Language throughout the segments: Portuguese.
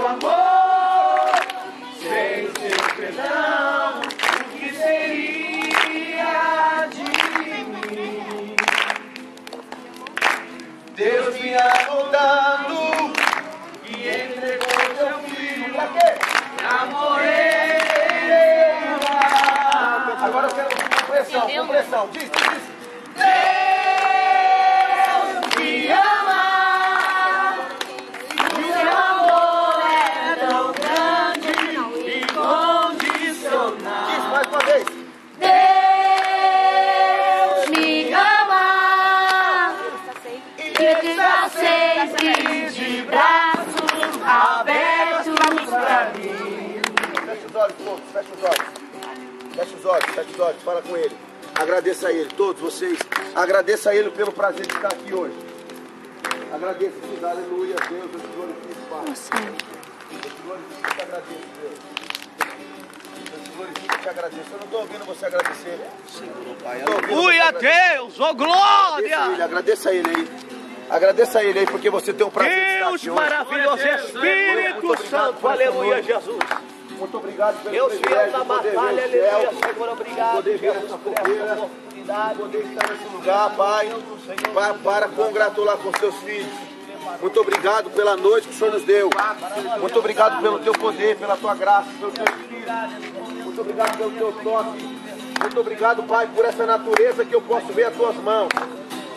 amor, sem o seu perdão, o que seria de mim? Deus me amando e entregou seu filho. Pra quê? Pra morrer. Agora eu quero com pressão. Diz. Deus me ama e o seu amor é tão grande e incondicional. Diz mais uma vez. Deus me ama e está sempre de braços abertos pra mim. Fecha os olhos todos, fecha os olhos. Fecha os olhos, fala com ele. Agradeça a ele, todos vocês. Agradeça a ele pelo prazer de estar aqui hoje. Agradeça, Deus, aleluia, Deus, eu te glorifico, Pai. Eu te glorifico e te agradeço, Deus. Eu te glorifico e te agradeço. Eu não estou ouvindo você agradecer. Aleluia, Deus, oh glória! Agradeça a ele aí. Agradeça a ele aí, porque você tem um prazer de estar aqui Deus maravilhoso, Espírito Santo, aleluia, Jesus. Muito obrigado pelo Deus fiel da batalha, aleluia, Senhor, obrigado. Poder ver essa fogueira, poder estar nesse lugar, Pai, para congratular com seus filhos. Muito obrigado pela noite que o Senhor nos deu. Muito obrigado pelo teu poder, pela tua graça, pelo teu Espírito. Muito obrigado pelo teu toque. Muito obrigado, Pai, por essa natureza que eu posso ver as tuas mãos.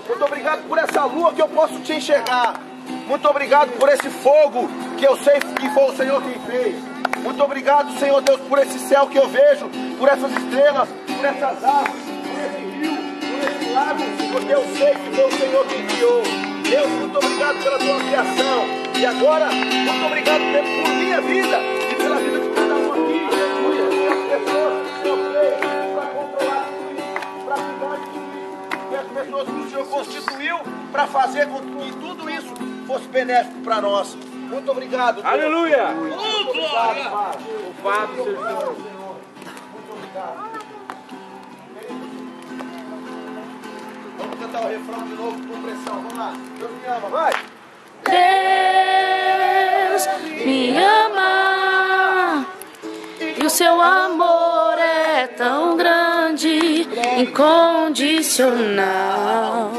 Muito obrigado por essa lua que eu posso te enxergar. Muito obrigado por esse fogo que eu sei que foi o Senhor quem fez. Muito obrigado, Senhor Deus, por esse céu que eu vejo, por essas estrelas, por essas árvores, por esse rio, por esse lago, porque eu sei que foi o Senhor quem criou. Deus, muito obrigado pela tua criação. E agora, muito obrigado por minha vida e pela vida de cada um aqui. Por essas pessoas que o Senhor fez para controlar tudo isso, para cuidar de tudo isso. E as pessoas que o Senhor constituiu para fazer com que tudo isso fosse benéfico para nós. Muito obrigado, Deus. Aleluia! Muito obrigado, Pai. Louvado seja o Senhor. Muito obrigado. Vamos cantar o refrão de novo com pressão. Vamos lá. Deus me ama, vai. Deus me ama e o seu amor é tão grande, incondicional.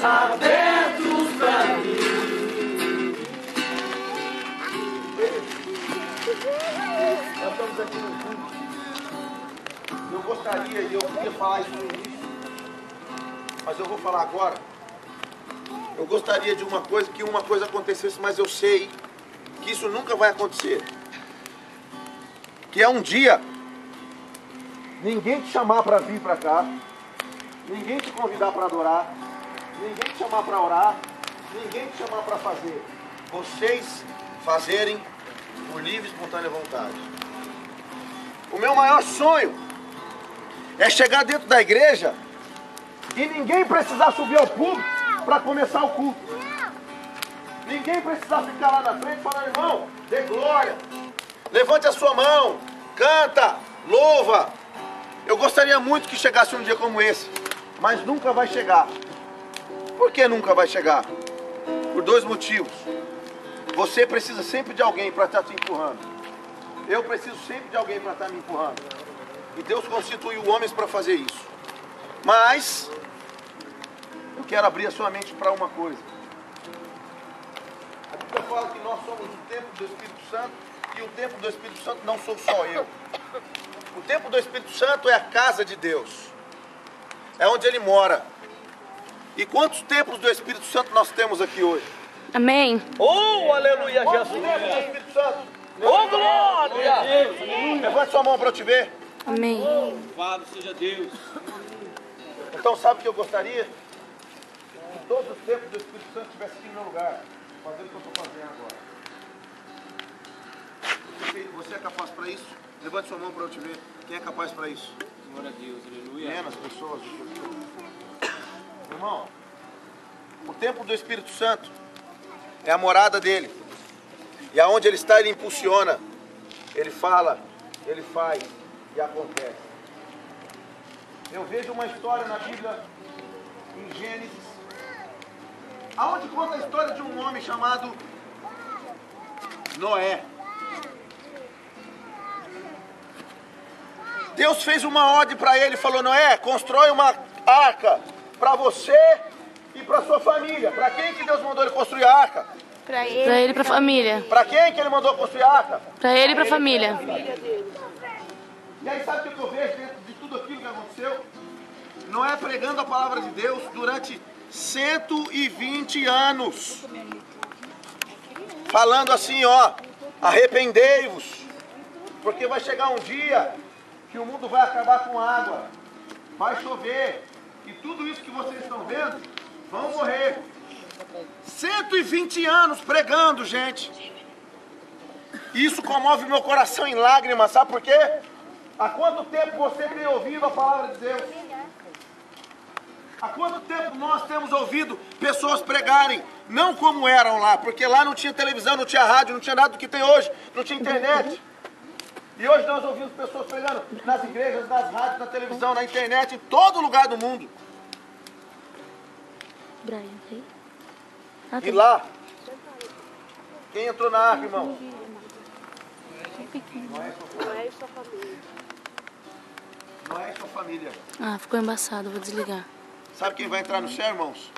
Abertos pra mim. Nós estamos aqui no culto. Eu gostaria, e eu queria falar isso no início, mas eu vou falar agora. Eu gostaria de uma coisa acontecesse, mas eu sei que isso nunca vai acontecer. Que é um dia ninguém te chamar para vir para cá, ninguém te convidar para adorar, ninguém te chamar para orar, ninguém te chamar para fazer. Vocês fazerem por livre e espontânea vontade. O meu maior sonho é chegar dentro da igreja e ninguém precisar subir ao púlpito para começar o culto. Ninguém precisar ficar lá na frente e falar: irmão, dê glória, levante a sua mão, canta, louva. Eu gostaria muito que chegasse um dia como esse, mas nunca vai chegar. Por que nunca vai chegar? Por dois motivos. Você precisa sempre de alguém para estar te empurrando. Eu preciso sempre de alguém para estar me empurrando. E Deus constituiu homens para fazer isso. Mas eu quero abrir a sua mente para uma coisa. A Bíblia fala que nós somos o templo do Espírito Santo, e o templo do Espírito Santo não sou só eu. O templo do Espírito Santo é a casa de Deus. É onde Ele mora. E quantos templos do Espírito Santo nós temos aqui hoje? Amém. Oh, aleluia, Quantos Jesus. templos do Espírito Santo? Oh, glória. Levante sua mão para eu te ver. Amém. Louvado seja Deus. Então sabe o que eu gostaria? Que todos os templos do Espírito Santo estivessem aqui no meu lugar, fazendo o que eu estou fazendo agora. Você é capaz para isso? Levante sua mão para eu te ver. Quem é capaz para isso? Glória a Deus, aleluia. Menos pessoas. Irmão, o templo do Espírito Santo é a morada dele. E aonde ele está, ele impulsiona. Ele fala, ele faz e acontece. Eu vejo uma história na Bíblia, em Gênesis, aonde conta a história de um homem chamado Noé. Deus fez uma ordem para ele e falou: Noé, constrói uma arca para você e para sua família. Para quem que Deus mandou ele construir a arca? Para ele e para a família. Para quem que ele mandou construir a arca? Para ele e para a família. E aí sabe o que eu vejo dentro de tudo aquilo que aconteceu? Noé pregando a palavra de Deus durante 120 anos. Falando assim, ó, arrependei-vos, porque vai chegar um dia que o mundo vai acabar com água, vai chover, e tudo isso que vocês estão vendo vão morrer. 120 anos pregando, gente. Isso comove meu coração em lágrimas, sabe por quê? Há quanto tempo você tem ouvido a palavra de Deus? Há quanto tempo nós temos ouvido pessoas pregarem, não como eram lá, porque lá não tinha televisão, não tinha rádio, não tinha nada do que tem hoje, não tinha internet. E hoje nós ouvimos pessoas pregando nas igrejas, nas rádios, na televisão, na internet, em todo lugar do mundo. E lá, quem entrou na arca, irmão? Noé e sua família. Noé e sua família. Ah, ficou embaçado, vou desligar. Sabe quem vai entrar no céu, irmãos?